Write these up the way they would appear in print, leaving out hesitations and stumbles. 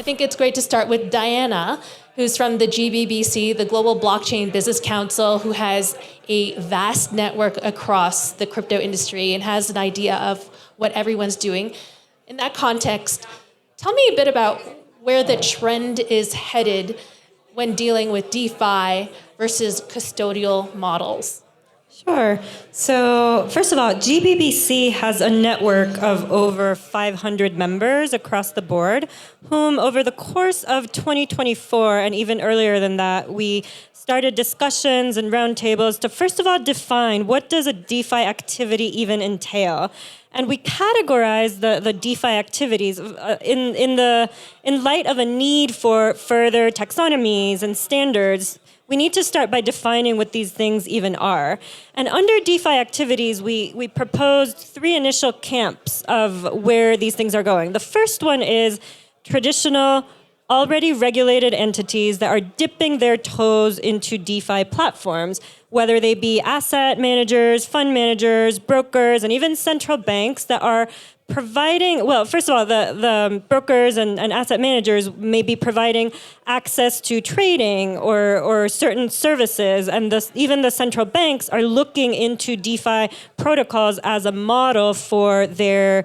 I think it's great to start with Diana, who's from the GBBC, the Global Blockchain Business Council, who has a vast network across the crypto industry and has an idea of what everyone's doing. In that context, tell me a bit about where the trend is headed when dealing with DeFi versus custodial models. Sure. So first of all, GBBC has a network of over 500 members across the board, whom over the course of 2024 and even earlier than that, we started discussions and roundtables to first of all define what does a DeFi activity even entail. And we categorize the DeFi activities in light of a need for further taxonomies and standards. We need to start by defining what these things even are. And under DeFi activities, we proposed 3 initial camps of where these things are going. The first one is traditional, already regulated entities that are dipping their toes into DeFi platforms, whether they be asset managers, fund managers, brokers, and even central banks that are providing, well, first of all, the brokers and asset managers may be providing access to trading or certain services, and even the central banks are looking into DeFi protocols as a model for their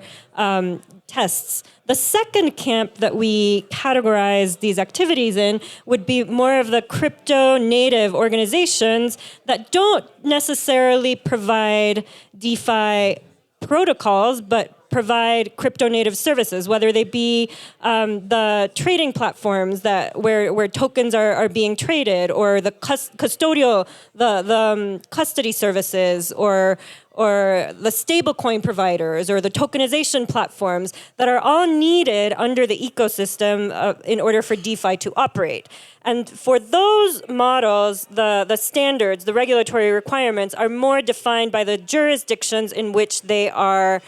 tests. The second camp that we categorize these activities in would be more of the crypto-native organizations that don't necessarily provide DeFi protocols, but provide crypto-native services, whether they be the trading platforms where tokens are being traded, or the custodial, the custody services, or the stablecoin providers, or the tokenization platforms that are all needed under the ecosystem in order for DeFi to operate. And for those models, the standards, the regulatory requirements are more defined by the jurisdictions in which they are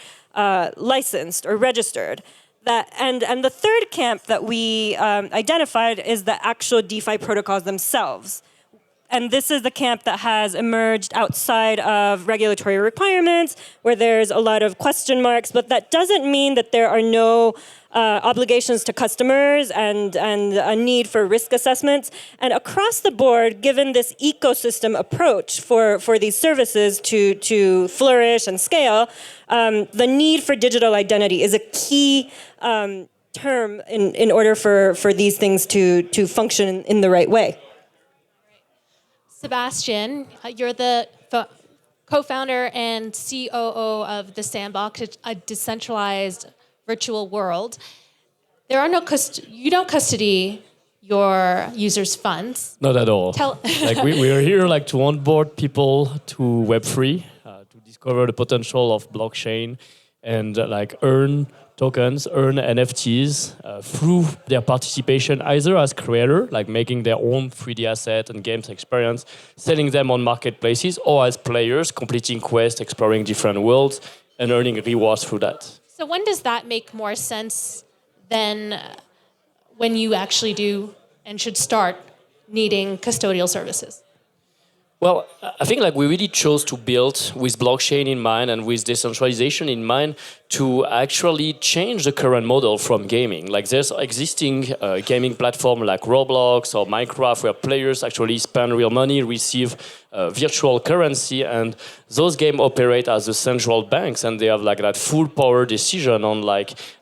licensed or registered. And the third camp that we identified is the actual DeFi protocols themselves. And this is the camp that has emerged outside of regulatory requirements, where there's a lot of question marks, but that doesn't mean that there are no obligations to customers and a need for risk assessments. And across the board, given this ecosystem approach for these services to flourish and scale, the need for digital identity is a key term in order for these things to function in the right way. Sebastien, you're the co-founder and COO of The Sandbox, a decentralized virtual world. There are you don't custody your users' funds. Not at all. We are here to onboard people to Web3, to discover the potential of blockchain, and earn tokens, earn NFTs through their participation either as creator, making their own 3D asset and games experience, selling them on marketplaces, or as players, completing quests, exploring different worlds, and earning rewards through that. So when does that make more sense than when you actually do and should start needing custodial services? Well, I think we really chose to build with blockchain in mind and with decentralization in mind to actually change the current model from gaming. There's existing gaming platform like Roblox or Minecraft where players actually spend real money, receive virtual currency, and those games operate as the central banks, and they have that full power decision on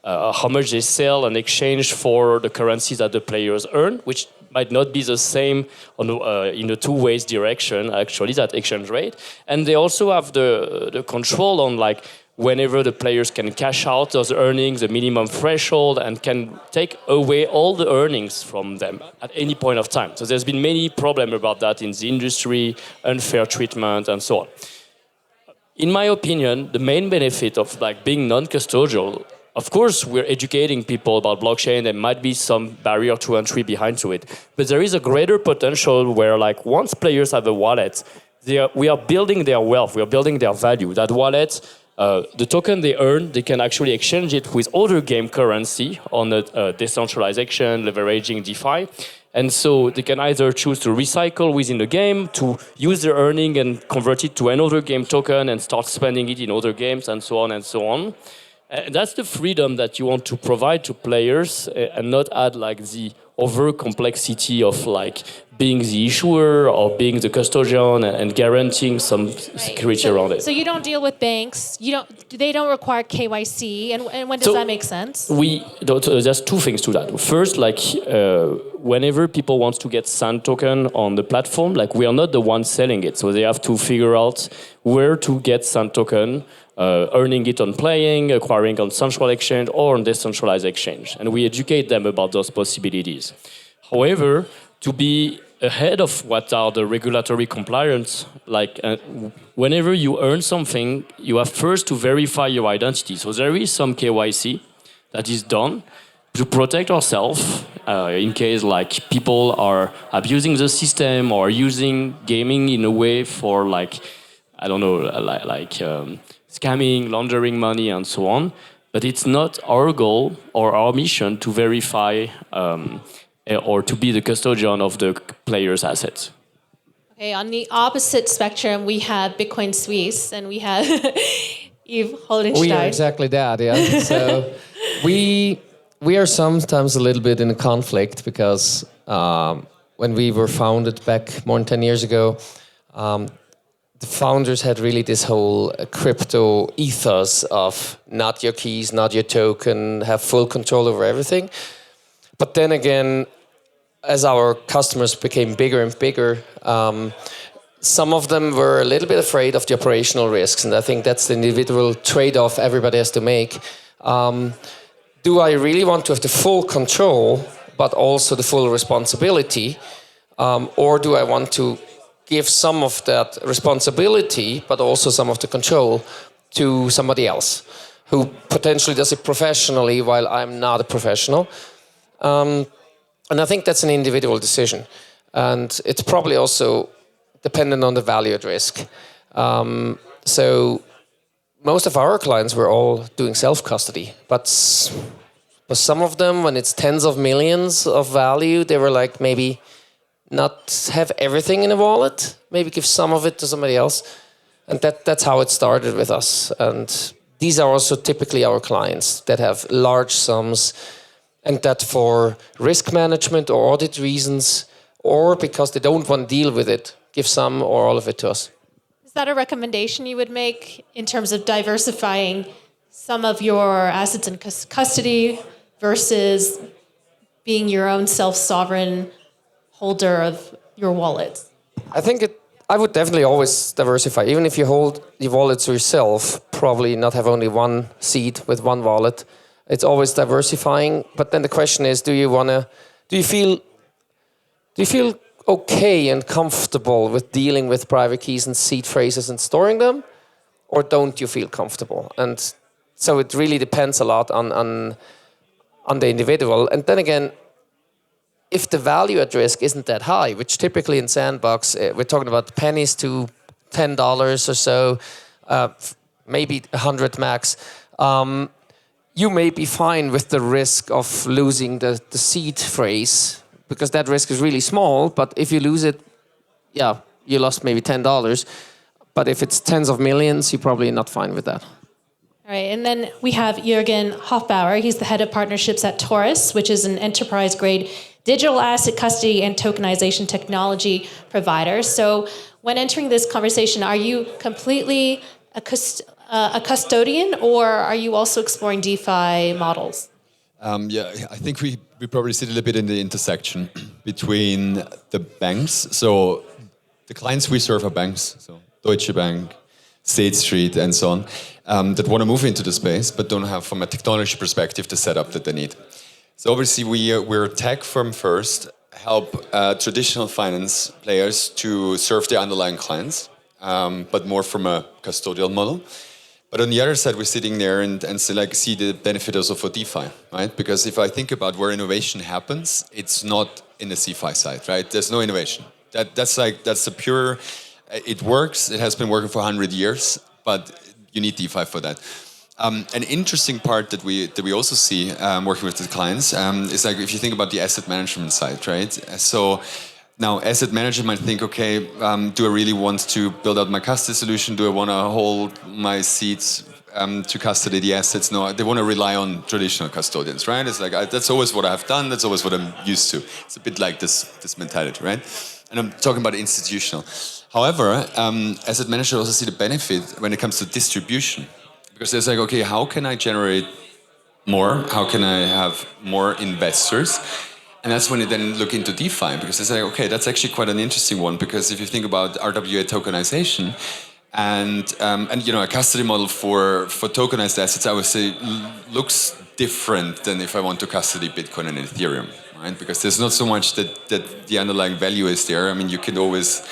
how much they sell and exchange for the currencies that the players earn, which might not be the same in the two ways direction, actually, that exchange rate. And they also have the control on whenever the players can cash out those earnings, the minimum threshold, and can take away all the earnings from them at any point of time. So there's been many problems about that in the industry, unfair treatment, and so on. In my opinion, the main benefit of being non-custodial, of course, we're educating people about blockchain. There might be some barrier to entry behind to it. But there is a greater potential where once players have a wallet, we are building their wealth, we are building their value. That wallet, the token they earn, they can actually exchange it with other game currency on a decentralized exchange, leveraging DeFi. And so they can either choose to recycle within the game, to use their earning and convert it to another game token and start spending it in other games, and so on and so on. That's the freedom that you want to provide to players, and not add like the over complexity of like being the issuer or being the custodian and guaranteeing some security around it. So you don't deal with banks. They don't require KYC. And when does that make sense? There's two things to that. First, like whenever people want to get sand token on the platform, like we are not the ones selling it, so they have to figure out where to get sand token. Earning it on playing, acquiring on central exchange or on decentralized exchange. And we educate them about those possibilities. However, to be ahead of what are the regulatory compliance, like whenever you earn something, you have first to verify your identity. So there is some KYC that is done to protect ourselves in case like people are abusing the system or using gaming in a way for like, I don't know, scamming, laundering money, and so on. But it's not our goal or our mission to verify or to be the custodian of the player's assets. Okay, on the opposite spectrum, we have Bitcoin Suisse, and we have Yves Holenstein. We are exactly that, yeah. So we are sometimes a little bit in a conflict because when we were founded back more than 10 years ago, the founders had really this whole crypto ethos of not your keys, not your token, have full control over everything. But then again, as our customers became bigger and bigger, some of them were a little bit afraid of the operational risks. And I think that's the individual trade-off everybody has to make. Do I really want to have the full control, but also the full responsibility? Or do I want to give some of that responsibility, but also some of the control to somebody else who potentially does it professionally while I'm not a professional? And I think that's an individual decision. And it's probably also dependent on the value at risk. So most of our clients were all doing self-custody, but some of them, when it's tens of millions of value, they were like maybe not have everything in a wallet, maybe give some of it to somebody else. And that's how it started with us. And these are also typically our clients that have large sums, and that for risk management or audit reasons, or because they don't want to deal with it, give some or all of it to us. Is that a recommendation you would make in terms of diversifying some of your assets in custody versus being your own self-sovereign holder of your wallets? I think I would definitely always diversify. Even if you hold your wallets yourself, probably not have only one seed with one wallet. It's always diversifying. But then the question is, do you feel okay and comfortable with dealing with private keys and seed phrases and storing them? Or don't you feel comfortable? And so it really depends a lot on the individual. And then again, if the value at risk isn't that high, which typically in Sandbox, we're talking about pennies to $10 or so, maybe 100 max, you may be fine with the risk of losing the seed phrase, because that risk is really small. But if you lose it, yeah, you lost maybe $10. But if it's tens of millions, you're probably not fine with that. All right, and then we have Juergen Hofbauer. He's the head of partnerships at Taurus, which is an enterprise-grade digital asset custody and tokenization technology provider. So when entering this conversation, are you completely a custodian, or are you also exploring DeFi models? Yeah, I think we probably sit a little bit in the intersection between the banks. So the clients we serve are banks, so Deutsche Bank, State Street, and so on, that want to move into the space, but don't have, from a technology perspective, the setup that they need. So obviously we're a tech firm first, help traditional finance players to serve their underlying clients, but more from a custodial model. But on the other side, we're sitting there and see the benefit also for DeFi, right? Because if I think about where innovation happens, it's not in the CeFi side, right? There's no innovation. That's the pure. It works. It has been working for 100 years, but you need DeFi for that. An interesting part that we also see working with the clients is like if you think about the asset management side, right? So now asset manager might think, okay, do I really want to build out my custody solution? Do I want to hold my seats to custody the assets. No, they want to rely on traditional custodians, right? It's like that's always what I have done. That's always what I'm used to. It's a bit like this mentality, right? And I'm talking about institutional. However, asset managers also see the benefit when it comes to distribution, because they're like, okay, how can I generate more? How can I have more investors? And that's when you then look into DeFi, because they say, okay, that's actually quite an interesting one, because if you think about RWA tokenization and a custody model for tokenized assets, I would say looks different than if I want to custody Bitcoin and Ethereum, right? Because there's not so much that the underlying value is there. I mean, you can always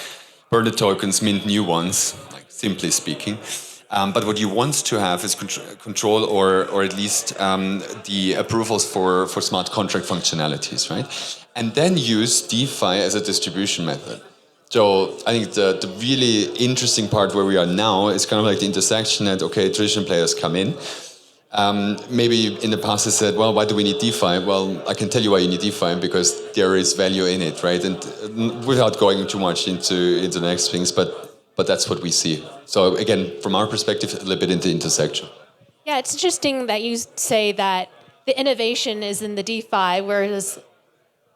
burn the tokens, mint new ones, like simply speaking. But what you want to have is control or at least the approvals for smart contract functionalities, right? And then use DeFi as a distribution method. So I think the really interesting part where we are now is kind of like the intersection that, okay, traditional players come in. Maybe in the past they said, well, why do we need DeFi? Well, I can tell you why you need DeFi, because there is value in it, right? And without going too much into the next things, but that's what we see. So again, from our perspective, a little bit into intersection. Yeah, it's interesting that you say that the innovation is in the DeFi, whereas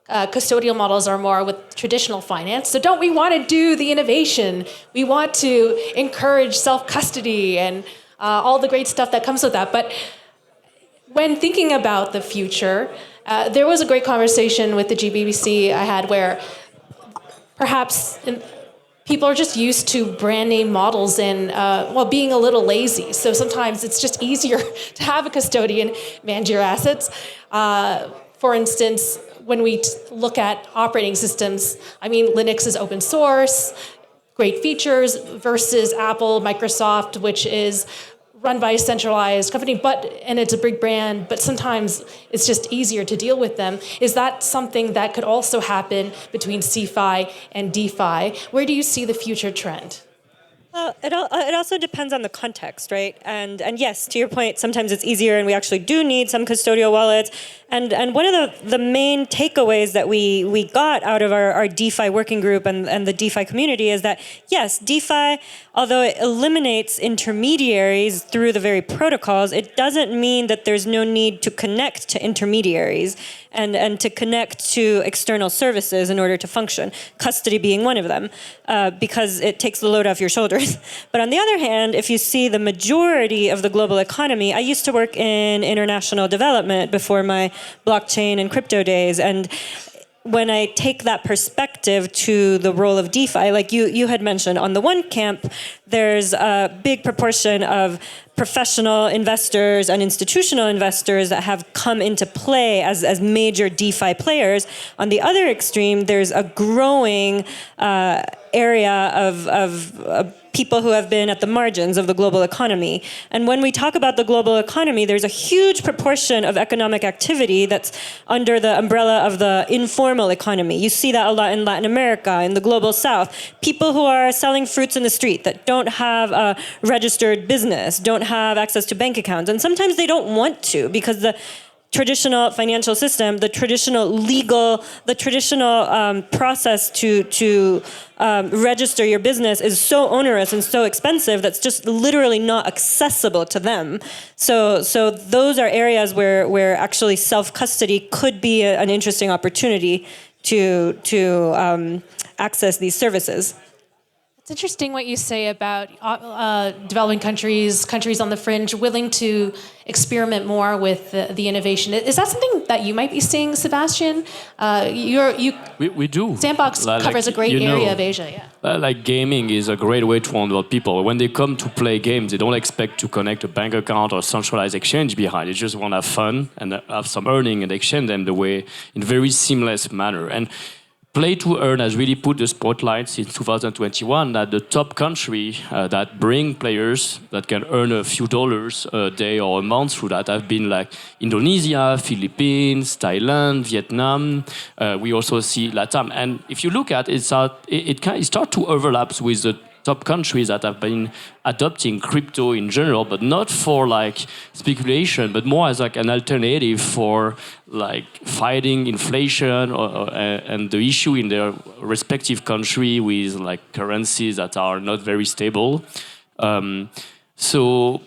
custodial models are more with traditional finance. So don't we want to do the innovation? We want to encourage self-custody and all the great stuff that comes with that. But when thinking about the future, there was a great conversation with the GBBC I had where perhaps people are just used to brand name models and, being a little lazy. So sometimes it's just easier to have a custodian manage your assets. For instance, when we look at operating systems, I mean, Linux is open source, great features, versus Apple, Microsoft, which is run by a centralized company, and it's a big brand, but sometimes it's just easier to deal with them. Is that something that could also happen between CeFi and DeFi? Where do you see the future trend? Well, it also depends on the context, right? And yes, to your point, sometimes it's easier, and we actually do need some custodial wallets. And one of the main takeaways that we got out of our DeFi working group and the DeFi community is that, yes, DeFi, although it eliminates intermediaries through the very protocols, it doesn't mean that there's no need to connect to intermediaries and to connect to external services in order to function, custody being one of them, because it takes the load off your shoulders. But on the other hand, if you see the majority of the global economy, I used to work in international development before my blockchain and crypto days, and when I take that perspective to the role of DeFi, like you had mentioned, on the one camp, there's a big proportion of professional investors and institutional investors that have come into play as major DeFi players. On the other extreme, there's a growing area of people who have been at the margins of the global economy. And when we talk about the global economy, there's a huge proportion of economic activity that's under the umbrella of the informal economy. You see that a lot in Latin America, in the global south. People who are selling fruits in the street that don't have a registered business, don't have access to bank accounts. And sometimes they don't want to, because the traditional financial system, the traditional legal, the traditional process to register your business is so onerous and so expensive that's just literally not accessible to them. So those are areas where actually self-custody could be an interesting opportunity to access these services. It's interesting what you say about developing countries on the fringe, willing to experiment more with the innovation. Is that something that you might be seeing, Sebastien? We do. Sandbox covers a great area of Asia, yeah. Like gaming is a great way to onboard people. When they come to play games, they don't expect to connect a bank account or centralized exchange behind. They just want to have fun and have some earning and exchange them in very seamless manner. And Play to Earn has really put the spotlight since 2021 that the top country that bring players that can earn a few dollars a day or a month through that have been like Indonesia, Philippines, Thailand, Vietnam. We also see LATAM. And if you look at it, it starts to overlap with the top countries that have been adopting crypto in general, but not for like speculation, but more as like an alternative for like fighting inflation and the issue in their respective country with like currencies that are not very stable. So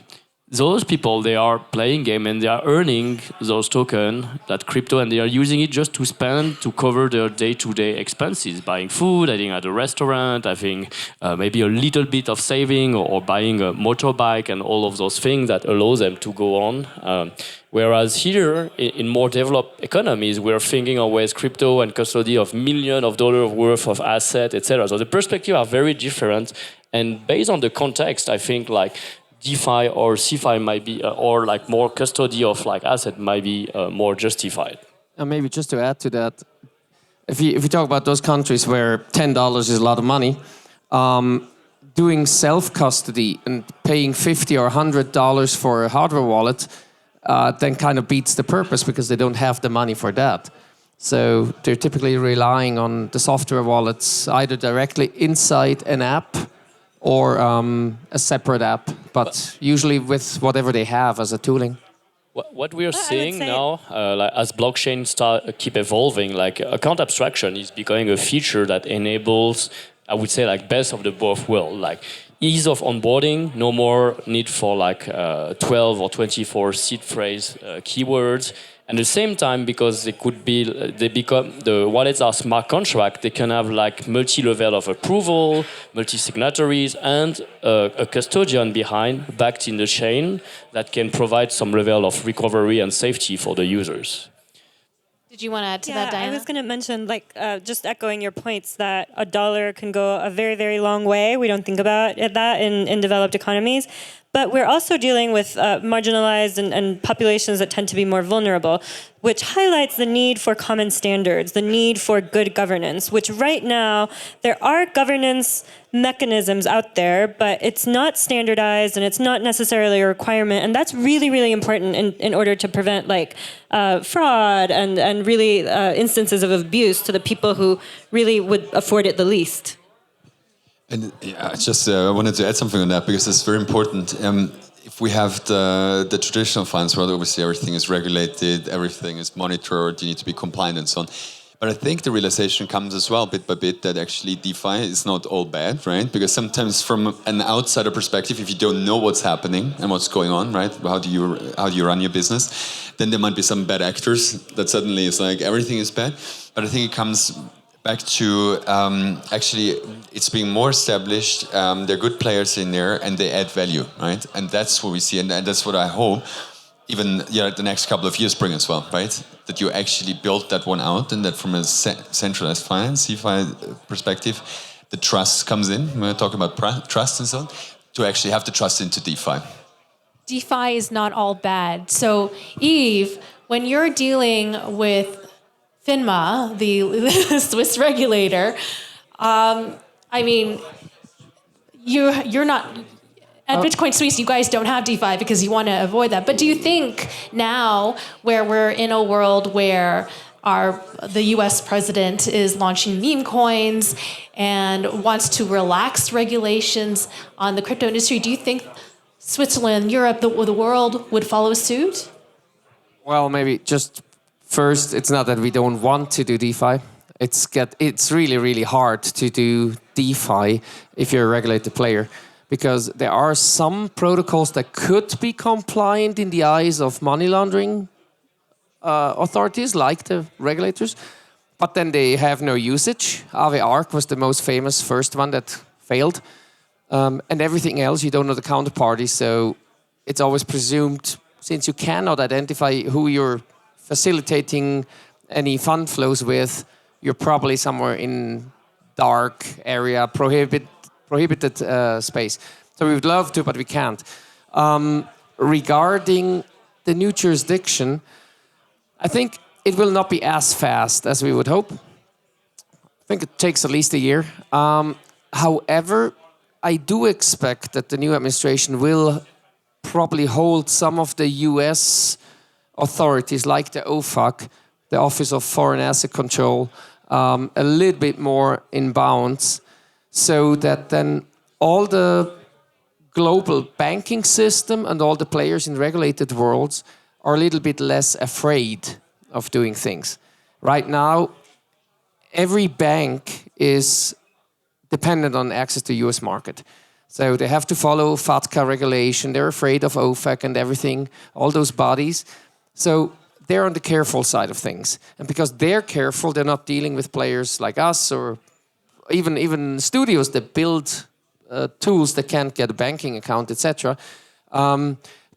those people, they are playing game and they are earning those tokens, that crypto, and they are using it just to spend, to cover their day-to-day expenses, buying food, eating at a restaurant, having maybe a little bit of saving, or buying a motorbike, and all of those things that allow them to go on. Whereas here, in more developed economies, we're thinking always crypto and custody of millions of dollars worth of assets, etc. So the perspectives are very different. And based on the context, I think like DeFi or CeFi might be, or like more custody of like asset might be more justified. And maybe just to add to that, if you talk about those countries where $10 is a lot of money, doing self-custody and paying $50 or $100 for a hardware wallet then kind of beats the purpose, because they don't have the money for that. So they're typically relying on the software wallets either directly inside an app or a separate app, but usually with whatever they have as a tooling. What we are seeing now, like as blockchain keep evolving, like account abstraction is becoming a feature that enables, I would say, like best of the both worlds, like ease of onboarding, no more need for like 12 or 24 seed phrase keywords. And at the same time, because the wallets are smart contract, they can have like multi-level of approval, multi-signatories, and a custodian behind, backed in the chain, that can provide some level of recovery and safety for the users. Did you want to add to that, Diana? I was going to mention, just echoing your points, that a dollar can go a very, very long way. We don't think about that in developed economies. But we're also dealing with marginalized and populations that tend to be more vulnerable, which highlights the need for common standards, the need for good governance, which right now there are governance mechanisms out there, but it's not standardized and it's not necessarily a requirement. And that's really, really important in order to prevent fraud and really instances of abuse to the people who really would afford it the least. And yeah, I wanted to add something on that, because it's very important. If we have the traditional finance world, obviously everything is regulated, everything is monitored, you need to be compliant and so on. But I think the realization comes as well, bit by bit, that actually DeFi is not all bad, right? Because sometimes from an outsider perspective, if you don't know what's happening and what's going on, right? How do you run your business? Then there might be some bad actors that suddenly is like everything is bad. But I think it comes back to actually it's being more established, there are good players in there and they add value, right? And that's what we see, and that's what I hope even the next couple of years bring as well, right? That you actually build that one out, and that from a centralized finance, CeFi perspective, the trust comes in. We're talking about trust and so on, to actually have the trust into DeFi. DeFi is not all bad. So Yves, when you're dealing with FINMA, the Swiss regulator, I mean, you're not at Bitcoin Suisse. You guys don't have DeFi because you want to avoid that. But do you think now, where we're in a world where the U.S. president is launching meme coins and wants to relax regulations on the crypto industry, do you think Switzerland, Europe, the world would follow suit? Well, maybe just first, it's not that we don't want to do DeFi. It's really, really hard to do DeFi if you're a regulated player, because there are some protocols that could be compliant in the eyes of money laundering authorities, like the regulators, but then they have no usage. Aave Arc was the most famous first one that failed. And everything else, you don't know the counterparty, so it's always presumed, since you cannot identify who you're facilitating any fund flows with, you're probably somewhere in dark area, prohibited space. So we would love to, but we can't. Regarding the new jurisdiction, I think it will not be as fast as we would hope. I think it takes at least a year. However, I do expect that the new administration will probably hold some of the US authorities, like the OFAC, the Office of Foreign Asset Control, a little bit more in bounds, so that then all the global banking system and all the players in regulated worlds are a little bit less afraid of doing things. Right now, every bank is dependent on access to US market. So they have to follow FATCA regulation. They're afraid of OFAC and everything, all those bodies. So they're on the careful side of things. And because they're careful, they're not dealing with players like us or even studios that build tools that can't get a banking account, etc.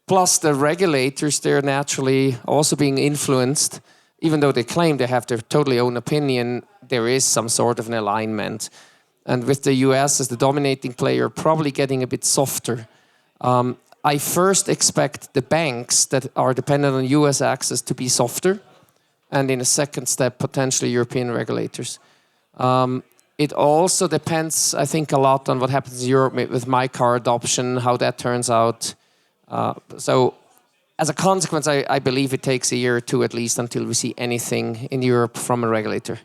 Plus the regulators, they're naturally also being influenced. Even though they claim they have their totally own opinion, there is some sort of an alignment. And with the US as the dominating player, probably getting a bit softer. I first expect the banks that are dependent on US access to be softer. And in a second step, potentially European regulators. It also depends, I think, a lot on what happens in Europe with my car adoption, how that turns out. So as a consequence, I believe it takes a year or two at least until we see anything in Europe from a regulator.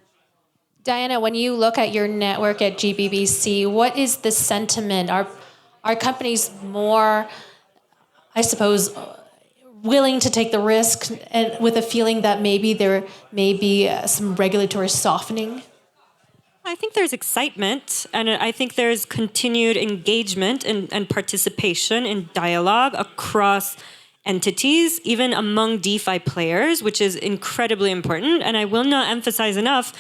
Diana, when you look at your network at GBBC, what is the sentiment? Are companies more, I suppose, willing to take the risk and with a feeling that maybe there may be some regulatory softening? I think there's excitement, and I think there's continued engagement and participation in dialogue across entities, even among DeFi players, which is incredibly important. And I cannot emphasize enough,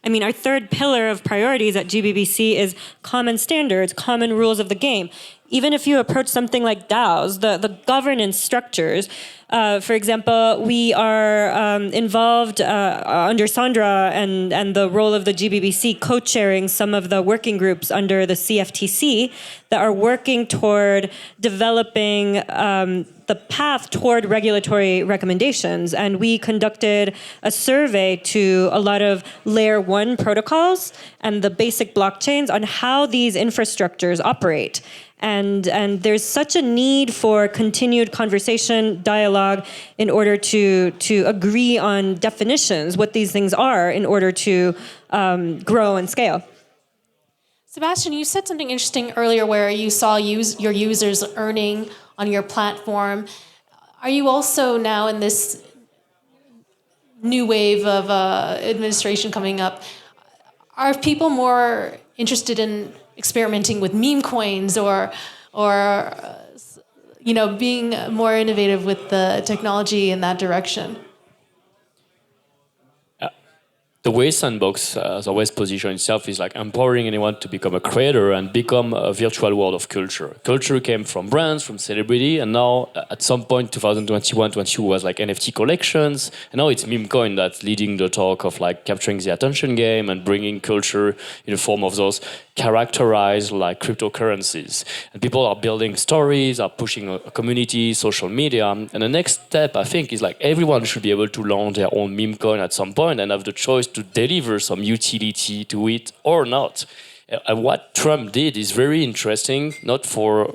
I mean, our third pillar of priorities at GBBC is common standards, common rules of the game. Even if you approach something like DAOs, the governance structures, for example, we are involved under Sandra and the role of the GBBC co-chairing some of the working groups under the CFTC that are working toward developing the path toward regulatory recommendations. And we conducted a survey to a lot of layer 1 protocols and the basic blockchains on how these infrastructures operate. And there's such a need for continued conversation, dialogue, in order to agree on definitions, what these things are, in order to grow and scale. Sebastien, you said something interesting earlier where you saw your users earning on your platform. Are you also now in this new wave of administration coming up? Are people more interested in experimenting with meme coins or being more innovative with the technology in that direction? The way Sandbox has always positioned itself is like empowering anyone to become a creator and become a virtual world of culture. Culture came from brands, from celebrity, and now at some point 2021-22 was like NFT collections, and now it's meme coin that's leading the talk of like capturing the attention game and bringing culture in the form of those characterized like cryptocurrencies. And people are building stories, are pushing a community, social media, and the next step I think is like everyone should be able to launch their own meme coin at some point and have the choice to deliver some utility to it or not. And what Trump did is very interesting, not from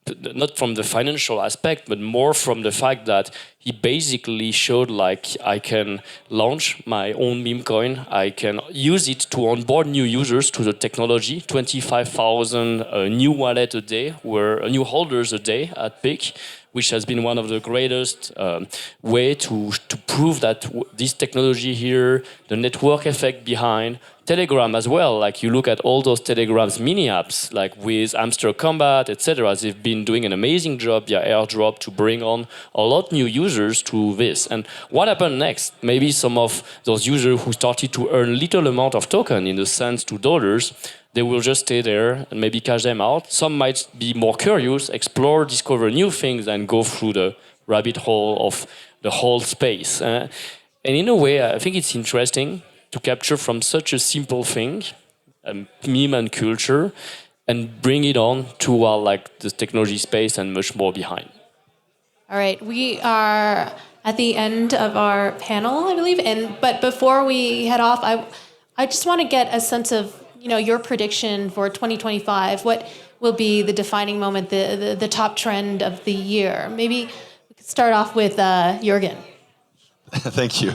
the financial aspect, but more from the fact that he basically showed like I can launch my own meme coin, I can use it to onboard new users to the technology, 25,000 new wallet a day, new holders a day at peak, which has been one of the greatest way to prove that this technology here, the network effect behind, Telegram as well, like you look at all those Telegram's mini apps, like with Hamster Combat, etc. They've been doing an amazing job via airdrop to bring on a lot new users to this. And what happened next? Maybe some of those users who started to earn little amount of token in the cents to dollars, they will just stay there and maybe cash them out. Some might be more curious, explore, discover new things, and go through the rabbit hole of the whole space. And in a way, I think it's interesting to capture from such a simple thing, meme and culture, and bring it on to like the technology space and much more behind. All right, we are at the end of our panel, I believe. But before we head off, I just want to get a sense of your prediction for 2025. What will be the defining moment, the top trend of the year? Maybe we could start off with Juergen. Thank you.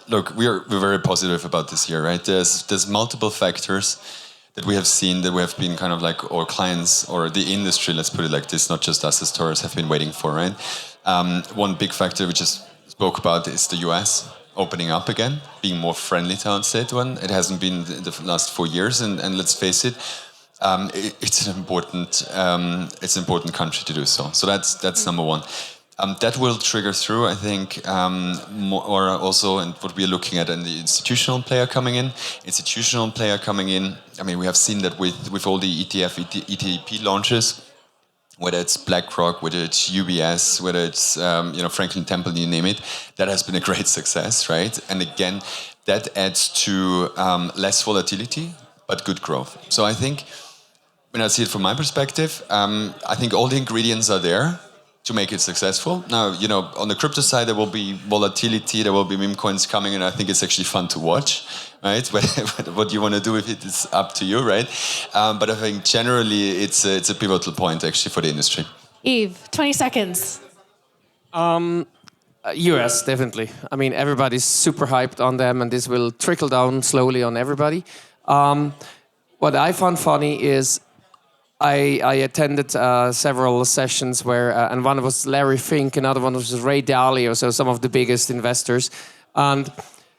Look, we're very positive about this year, right? There's multiple factors that we have seen that we have been kind of like our clients or the industry, let's put it like this, not just us as Taurus, have been waiting for, right? One big factor we just spoke about is the US. opening up again, being more friendly towards that one. It hasn't been the last 4 years, and let's face it, it's an important country to do so. So that's number one. That will trigger through, I think, or also and what we're looking at in the institutional player coming in. I mean, we have seen that with all the ETP launches, whether it's BlackRock, whether it's UBS, whether it's Franklin Templeton, you name it, that has been a great success, right? And again, that adds to less volatility, but good growth. So I think, when I see it from my perspective, I think all the ingredients are there to make it successful. Now, on the crypto side, there will be volatility, there will be meme coins coming, and I think it's actually fun to watch, right? What you want to do with it is up to you, right? But I think generally it's a pivotal point actually for the industry. Yves, 20 seconds. US, definitely. I mean, everybody's super hyped on them, and this will trickle down slowly on everybody. What I found funny is I attended several sessions where, and one was Larry Fink, another one was Ray Dalio, so some of the biggest investors. And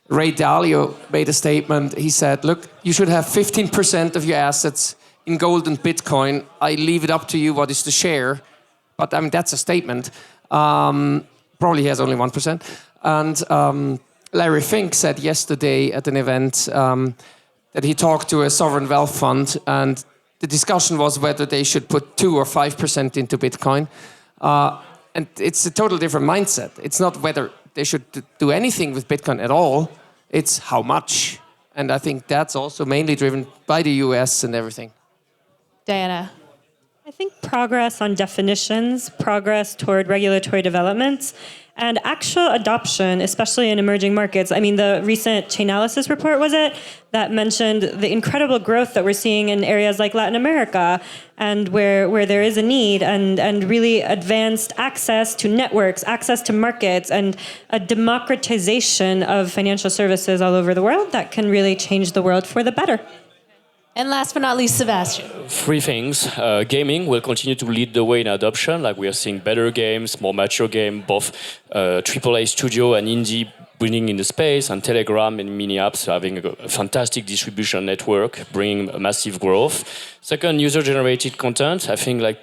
Ray Dalio made a statement. He said, look, you should have 15% of your assets in gold and Bitcoin. I leave it up to you what is the share. But I mean, that's a statement. Probably he has only 1%. And Larry Fink said yesterday at an event that he talked to a sovereign wealth fund, and the discussion was whether they should put 2 or 5% into Bitcoin. And it's a total different mindset. It's not whether they should do anything with Bitcoin at all. It's how much. And I think that's also mainly driven by the US and everything. Diana. I think progress on definitions, progress toward regulatory developments, and actual adoption, especially in emerging markets. I mean, the recent Chainalysis report, was it, that mentioned the incredible growth that we're seeing in areas like Latin America, and where there is a need, and really advanced access to networks, access to markets, and a democratization of financial services all over the world that can really change the world for the better. And last but not least, Sebastien. 3 things. Gaming will continue to lead the way in adoption. Like we are seeing better games, more mature games, both AAA studio and indie winning in the space, and Telegram and mini apps having a fantastic distribution network, bringing massive growth. Second, user-generated content. I think like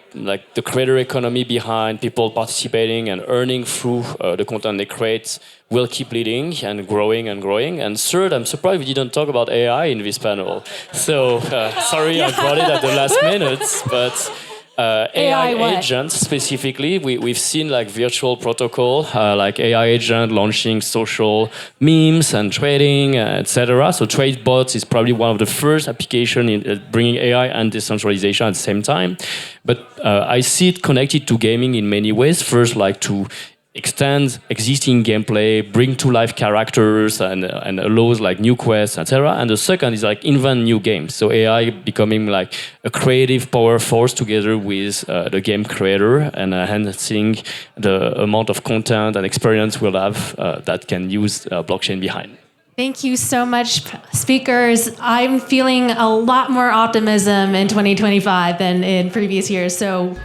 the creator economy behind people participating and earning through the content they create will keep leading and growing and growing. And third, I'm surprised we didn't talk about AI in this panel. So sorry I brought it at the last minute, but AI agents specifically, we've seen like virtual protocol, like AI agent launching social memes and trading, etc. So trade bots is probably one of the first applications in bringing AI and decentralization at the same time. But I see it connected to gaming in many ways. First, like to extend existing gameplay, bring to life characters, and allows like new quests, etc. And the second is like invent new games. So AI becoming like a creative power force together with the game creator, and enhancing the amount of content and experience we'll have that can use blockchain behind. Thank you so much, speakers. I'm feeling a lot more optimism in 2025 than in previous years. So